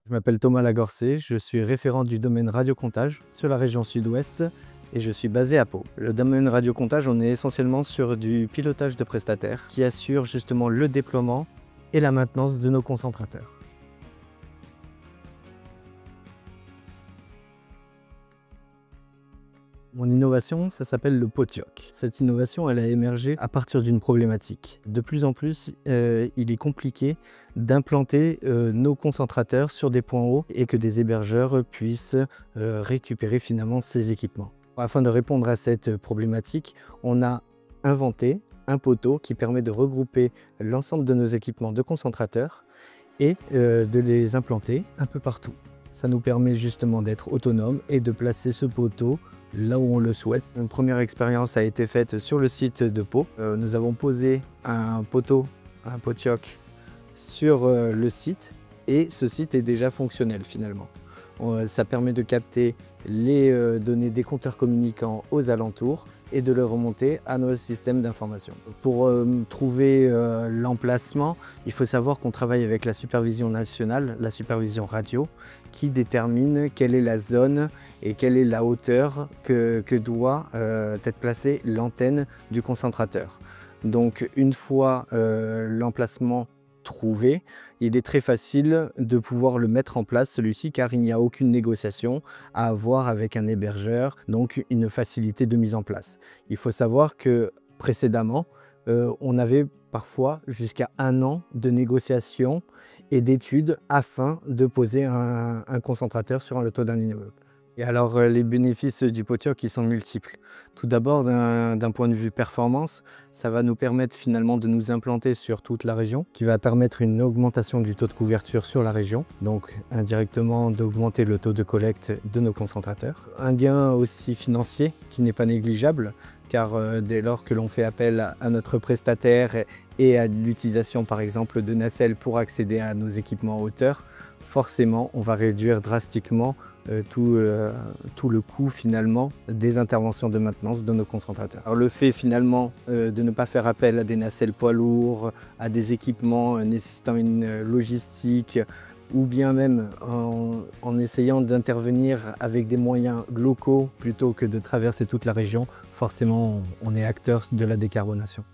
Je m'appelle Thomas Lagorcé, je suis référent du domaine radiocomptage sur la région sud-ouest et je suis basé à Pau. Le domaine radiocomptage, on est essentiellement sur du pilotage de prestataires qui assure justement le déploiement et la maintenance de nos concentrateurs. Mon innovation, ça s'appelle le Potioc. Cette innovation, elle a émergé à partir d'une problématique. De plus en plus, il est compliqué d'implanter nos concentrateurs sur des points hauts et que des hébergeurs puissent récupérer finalement ces équipements. Afin de répondre à cette problématique, on a inventé un poteau qui permet de regrouper l'ensemble de nos équipements de concentrateurs et de les implanter un peu partout. Ça nous permet justement d'être autonome et de placer ce poteau là où on le souhaite. Une première expérience a été faite sur le site de Pau. Nous avons posé un poteau, un Potioc, sur le site et ce site est déjà fonctionnel finalement. Ça permet de capter les données des compteurs communicants aux alentours et de le remonter à nos systèmes d'information. Pour trouver l'emplacement, il faut savoir qu'on travaille avec la supervision nationale, la supervision radio, qui détermine quelle est la zone et quelle est la hauteur que doit être placée l'antenne du concentrateur. Donc une fois l'emplacement trouvé, il est très facile de pouvoir le mettre en place celui-ci car il n'y a aucune négociation à avoir avec un hébergeur, donc une facilité de mise en place. Il faut savoir que précédemment, on avait parfois jusqu'à 1 an de négociations et d'études afin de poser un concentrateur sur le toit d'un immeuble. Et alors les bénéfices du Potioc ils sont multiples. Tout d'abord d'un point de vue performance, ça va nous permettre finalement de nous implanter sur toute la région, qui va permettre une augmentation du taux de couverture sur la région, donc indirectement d'augmenter le taux de collecte de nos concentrateurs. Un gain aussi financier qui n'est pas négligeable, car dès lors que l'on fait appel à notre prestataire et à l'utilisation par exemple de nacelles pour accéder à nos équipements en hauteur, forcément on va réduire drastiquement tout le coût finalement des interventions de maintenance de nos concentrateurs. Alors, le fait finalement de ne pas faire appel à des nacelles poids lourds, à des équipements nécessitant une logistique ou bien même en essayant d'intervenir avec des moyens locaux plutôt que de traverser toute la région, forcément on est acteur de la décarbonation.